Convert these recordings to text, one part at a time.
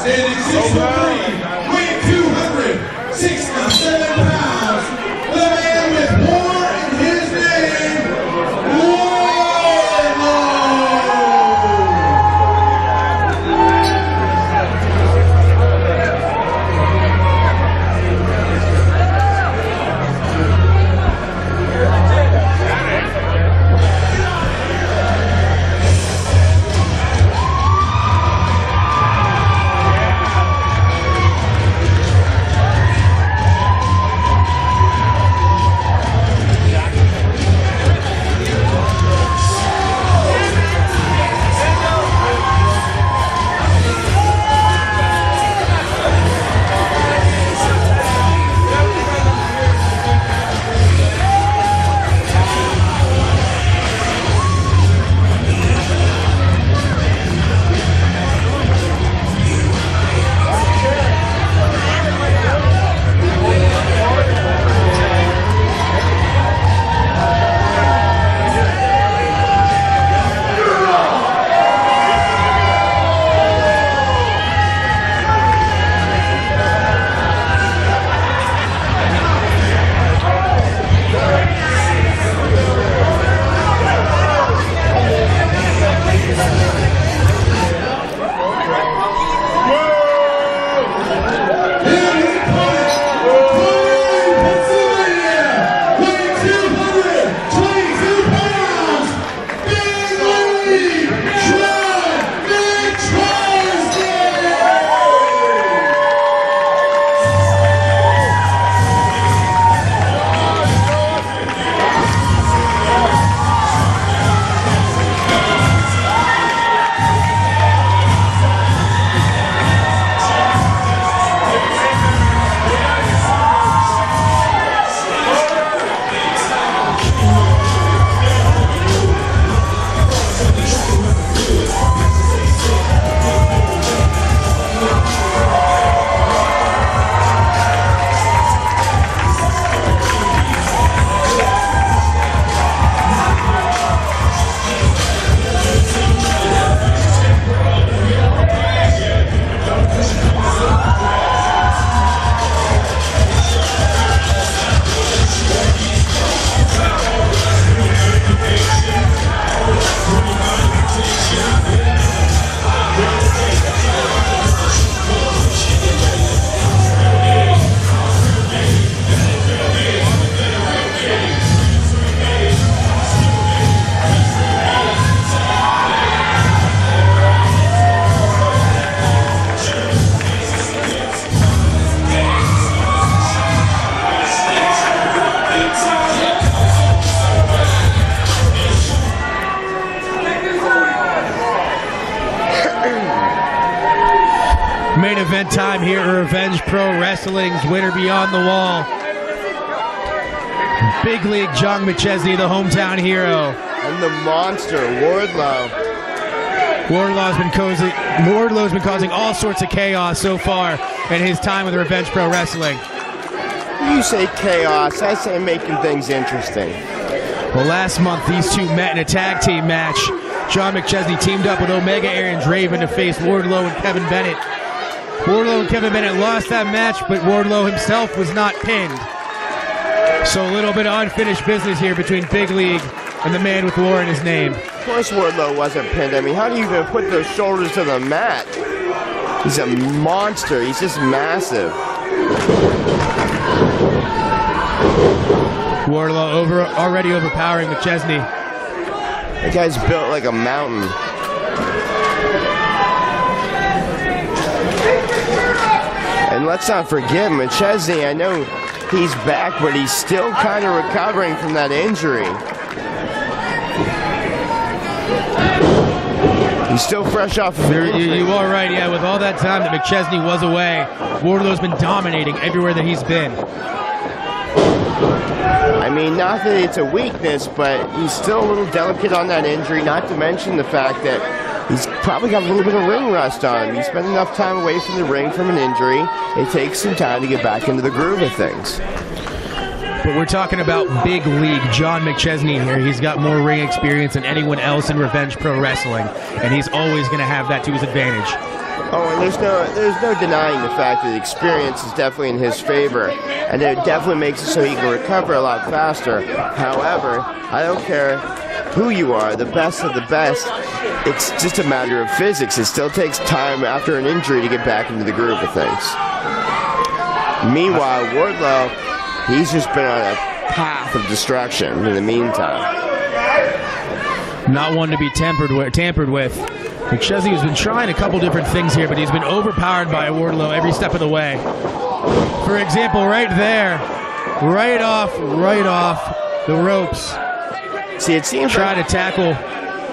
Standing 6'3", weighing 267 pounds, the man with more in his name, Wardlow! Main event time here at Revenge Pro Wrestling's Winner Beyond the Wall. Big League John McChesney, the hometown hero. And the monster, Wardlow. Wardlow's been causing all sorts of chaos so far in his time with Revenge Pro Wrestling. You say chaos, I say making things interesting. Well, last month these two met in a tag team match. John McChesney teamed up with Omega Aaron Draven to face Wardlow and Kevin Bennett. Wardlow and Kevin Bennett lost that match, but Wardlow himself was not pinned. So a little bit of unfinished business here between Big League and the man with war in his name. Of course Wardlow wasn't pinned. I mean, how do you even put those shoulders to the mat? He's a monster. He's just massive. Wardlow already overpowering McChesney. That guy's built like a mountain. And let's not forget, McChesney, I know he's back, but he's still kind of recovering from that injury. He's still fresh off of injury. You are right, yeah. With all that time that McChesney was away, Wardlow's been dominating everywhere that he's been. I mean, not that it's a weakness, but he's still a little delicate on that injury, not to mention the fact that he's probably got a little bit of ring rust on him. He spent enough time away from the ring from an injury. It takes some time to get back into the groove of things. But we're talking about Big League John McChesney here. He's got more ring experience than anyone else in Revenge Pro Wrestling, and he's always going to have that to his advantage. Oh, and there's no denying the fact that experience is definitely in his favor, and it definitely makes it so he can recover a lot faster. However, I don't care who you are, the best of the best, it's just a matter of physics. It still takes time after an injury to get back into the groove of things. Meanwhile, Wardlow, he's just been on a path of destruction in the meantime. Not one to be tampered with. McChesney has been trying a couple different things here, but he's been overpowered by Wardlow every step of the way. For example, right there, right off the ropes. See, it seems try to tackle.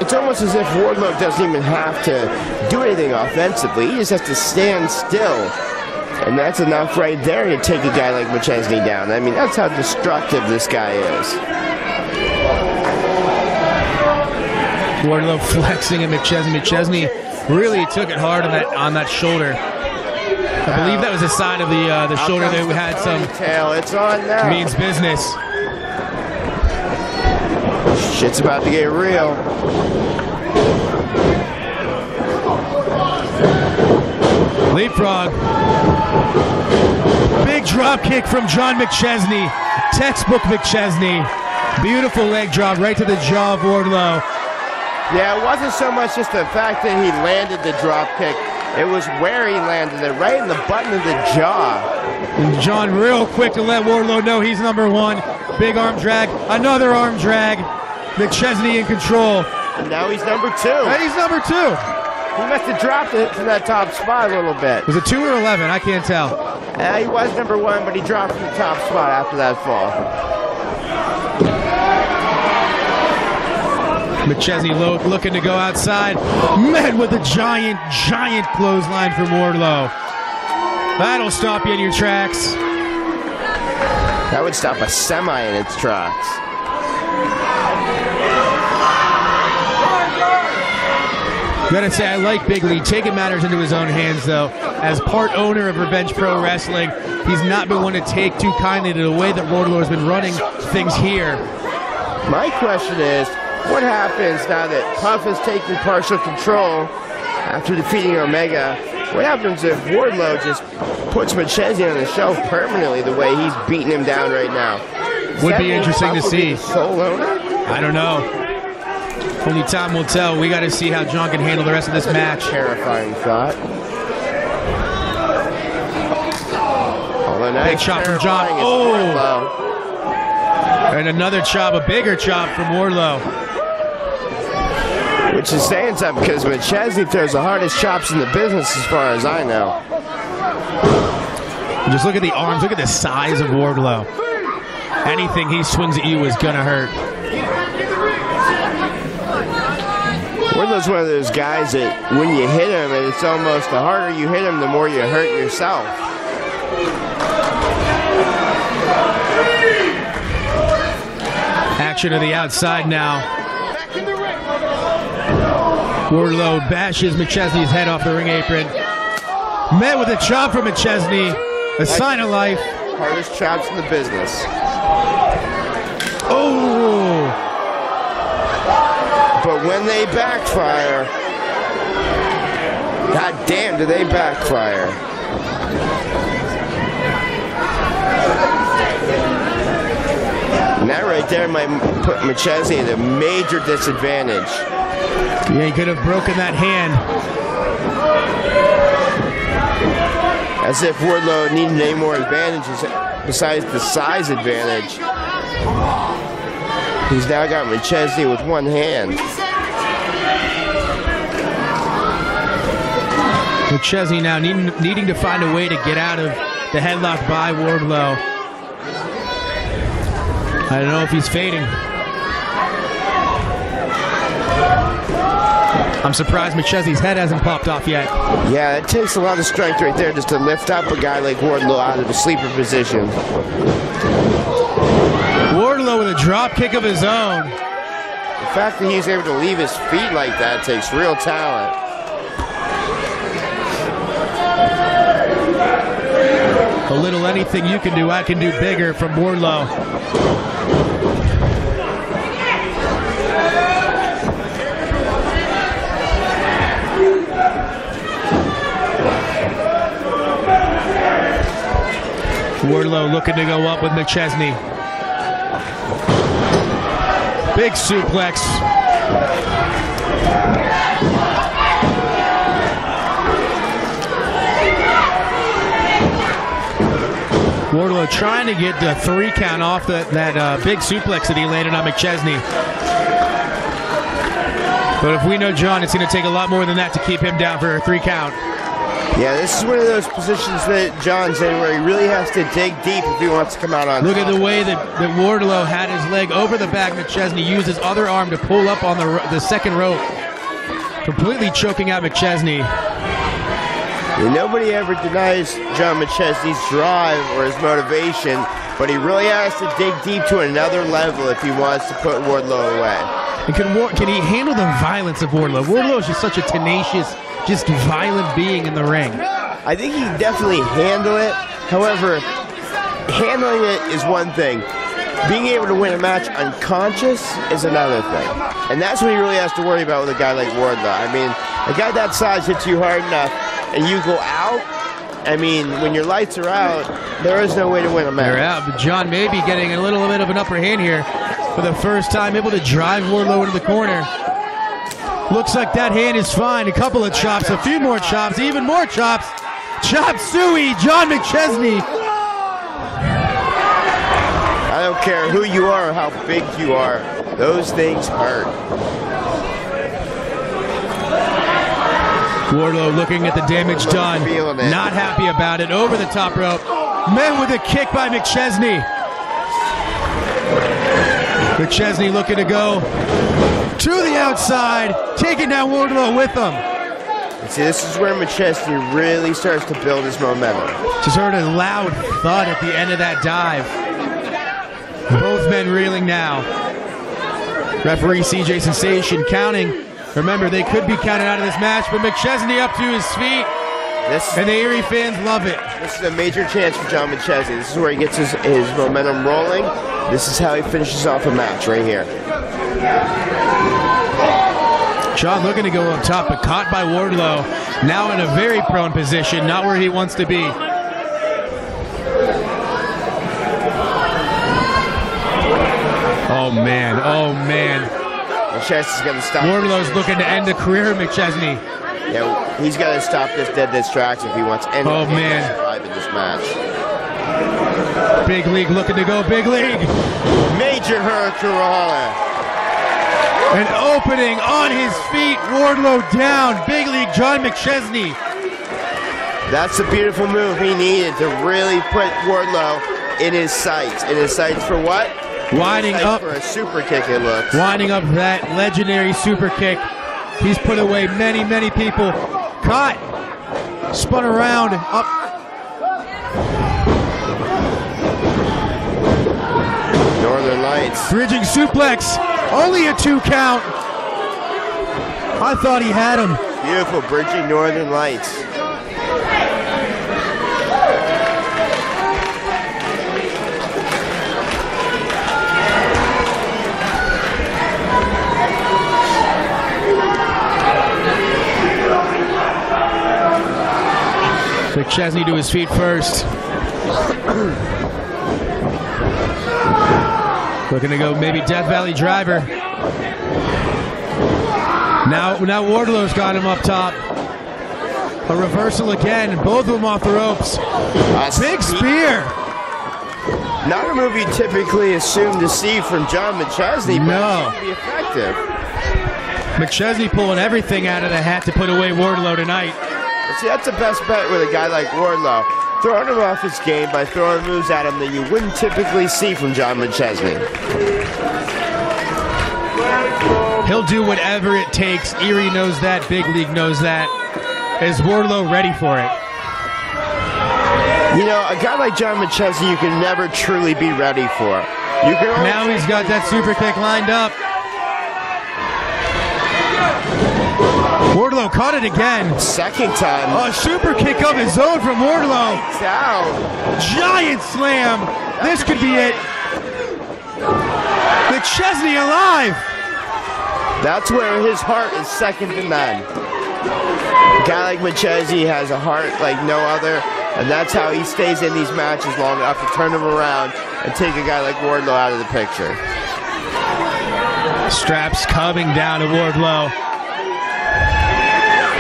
It's almost as if Wardlow doesn't even have to do anything offensively. He just has to stand still. And that's enough right there to take a guy like McChesney down. I mean, that's how destructive this guy is. Wardlow flexing at McChesney. McChesney really took it hard on that shoulder. I believe that was a sign of the shoulder that we had some it's on now. Means business. Shit's about to get real. Leapfrog. Big drop kick from John McChesney. Textbook McChesney. Beautiful leg drop right to the jaw of Wardlow. Yeah, it wasn't so much just the fact that he landed the drop kick. It was where he landed it, right in the button of the jaw. And John real quick to let Wardlow know he's number one. Big arm drag, another arm drag. McChesney in control. And now he's number two. And he's number two. He must have dropped it from that top spot a little bit. Was it 2 or 11? I can't tell. He was number one, but he dropped from the top spot after that fall. McChesney looking to go outside. Met with a giant clothesline from Wardlow. That'll stop you in your tracks. That would stop a semi in its tracks. Gotta say, I like Big Lee taking matters into his own hands, though. As part owner of Revenge Pro Wrestling, he's not been one to take too kindly to the way that Wardlow has been running things here. My question is, what happens now that Puff has taken partial control after defeating Omega? What happens if Wardlow just puts McChesney on the shelf permanently the way he's beating him down right now? Would be interesting to see. Sole owner? I don't know. Only time will tell. We got to see how John can handle the rest of this match. Terrifying thought. Big chop from John. Oh! And another chop, a bigger chop from Wardlow. Which is saying something because McChesney throws the hardest chops in the business as far as I know. Just look at the arms. Look at the size of Wardlow. Anything he swings at you is going to hurt. Wardlow's one of those guys that when you hit him, it's almost the harder you hit him, the more you hurt yourself. Action to the outside now. Wardlow bashes McChesney's head off the ring apron. Met with a chop from McChesney. A sign of life. Hardest chops in the business. Oh! But when they backfire, god damn, do they backfire. And that right there might put McChesney at a major disadvantage. Yeah, he could have broken that hand. As if Wardlow needed any more advantages besides the size advantage. He's now got McChesney with one hand. McChesney now needing to find a way to get out of the headlock by Wardlow. I don't know if he's fading. I'm surprised McChesney's head hasn't popped off yet. Yeah, it takes a lot of strength right there just to lift up a guy like Wardlow out of a sleeper position. Wardlow with a drop kick of his own. The fact that he's able to leave his feet like that takes real talent. A little anything you can do, I can do bigger from Wardlow. Wardlow looking to go up with McChesney. Big suplex. Wardlow trying to get the 3 count off that big suplex that he landed on McChesney. But if we know John, it's going to take a lot more than that to keep him down for a 3 count. Yeah, this is one of those positions that John's in where he really has to dig deep if he wants to come out on Look top. at the way that Wardlow had his leg over the back. McChesney used his other arm to pull up on the second rope, completely choking out McChesney. And nobody ever denies John McChesney's drive or his motivation, but he really has to dig deep to another level if he wants to put Wardlow away. And can he handle the violence of Wardlow? Wardlow is just such a tenacious, just violent being in the ring. I think he can definitely handle it. However, handling it is one thing. Being able to win a match unconscious is another thing. And that's what he really has to worry about with a guy like Wardlow. I mean, a guy that size hits you hard enough and you go out, I mean, when your lights are out, there is no way to win a match. They're out, but John may be getting a little bit of an upper hand here for the first time, able to drive Wardlow into the corner. Looks like that hand is fine. A couple of chops, a few more chops, even more chops. Chop suey, John McChesney. I don't care who you are or how big you are. Those things hurt. Wardlow looking at the damage done. Feeling it. Not happy about it. Over the top rope. Met with a kick by McChesney. McChesney looking to go to the outside, taking down Wardlow with him. See, this is where McChesney really starts to build his momentum. Just heard a loud thud at the end of that dive. Both men reeling now. Referee CJ Sensation counting. Remember, they could be counted out of this match, but McChesney up to his feet, and the Erie fans love it. This is a major chance for John McChesney. This is where he gets his momentum rolling. This is how he finishes off a match right here. John looking to go up top, but caught by Wardlow. Now in a very prone position, not where he wants to be. Oh, man. Oh, man. McChesney's going to stop. Wardlow's looking to end the career of McChesney. Yeah, he's got to stop this dead distraction if he wants anything to survive in this match. Big League looking to go, Big League. Major hurricanrana. An opening on his feet, Wardlow down. Big League, John McChesney. That's a beautiful move he needed to really put Wardlow in his sights. In his sights for what? Winding up for a super kick, it looks. Winding up that legendary super kick. He's put away many, many people. Caught. Spun around. Up. Northern Lights. Bridging suplex. Only a 2 count. I thought he had him. Beautiful bridging Northern Lights. McChesney to his feet first. Looking to go maybe Death Valley Driver. Now Wardlow's got him up top. A reversal again. Both of them off the ropes. Big spear. Not a move you typically assume to see from John McChesney, but no. it should be effective. McChesney pulling everything out of the hat to put away Wardlow tonight. See, that's the best bet with a guy like Wardlow. Throwing him off his game by throwing moves at him that you wouldn't typically see from John McChesney. He'll do whatever it takes. Erie knows that. Big League knows that. Is Wardlow ready for it? You know, a guy like John McChesney you can never truly be ready for. Now he's got that super kick lined up. Wardlow caught it again. Second time. A super kick of his own from Wardlow. Down. Giant slam. This could be it. McChesney alive. That's where his heart is second to none. A guy like McChesney has a heart like no other. And that's how he stays in these matches long enough to turn them around and take a guy like Wardlow out of the picture. Straps coming down to Wardlow.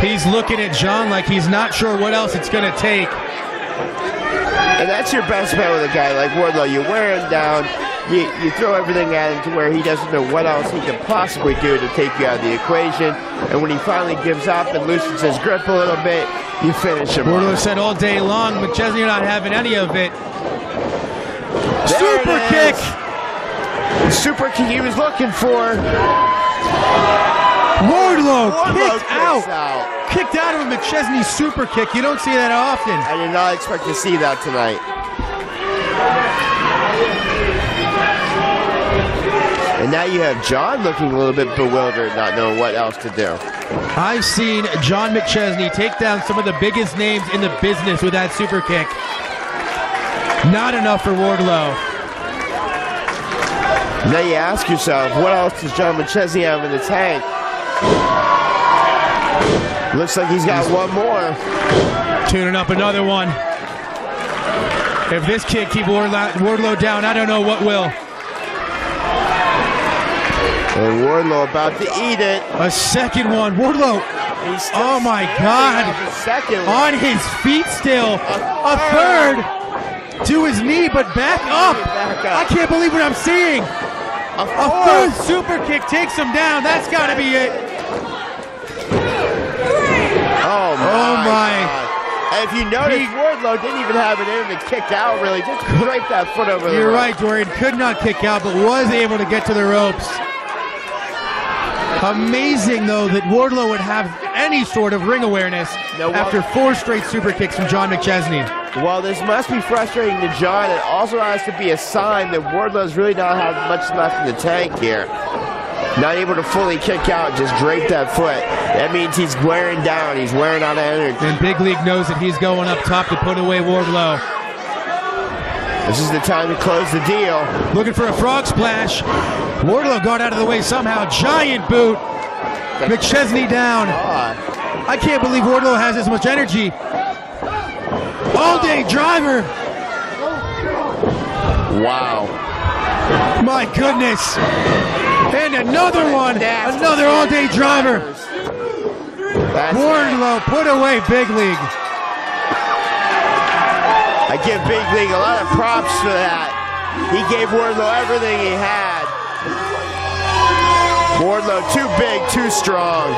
He's looking at John like he's not sure what else it's going to take. And that's your best bet with a guy like Wardlow. You wear him down, you throw everything at him to where he doesn't know what else he can possibly do to take you out of the equation. And when he finally gives up and loosens his grip a little bit, you finish him. Wardlow said all day long, McChesney not having any of it. There Super kick! The super kick he was looking for. Wardlow kicked kicks out. Kicked out of a McChesney super kick. You don't see that often. I did not expect to see that tonight. And now you have John looking a little bit bewildered, not knowing what else to do. I've seen John McChesney take down some of the biggest names in the business with that super kick. Not enough for Wardlow. Now you ask yourself, what else does John McChesney have in the tank? Looks like he's got one more. Tuning up another one. If this kid keeps Wardlow down, I don't know what will. And Wardlow about to eat it. A second one. Wardlow. Oh my God. On his feet still. A third to his knee, but back up. I can't believe what I'm seeing. A third super kick takes him down. That's got to be it. Oh my. God. And if you notice, Wardlow didn't even have it in to kick out, really. Just scrape that foot over the You're rope. right, Dorian. Could not kick out, but was able to get to the ropes. Amazing, though, that Wardlow would have any sort of ring awareness after 4 straight super kicks from John McChesney. While this must be frustrating to John, it also has to be a sign that Wardlow's really not have much left in the tank here. Not able to fully kick out, just drape that foot. That means he's wearing down. He's wearing out of energy. And Big League knows that he's going up top to put away Wardlow. This is the time to close the deal. Looking for a frog splash. Wardlow got out of the way somehow. Giant boot. McChesney down. I can't believe Wardlow has this much energy. All-day driver. Wow. My goodness. And another one. Another all-day driver. Wardlow put away Big League. I give Big League a lot of props for that. He gave Wardlow everything he had. Wardlow too big, too strong.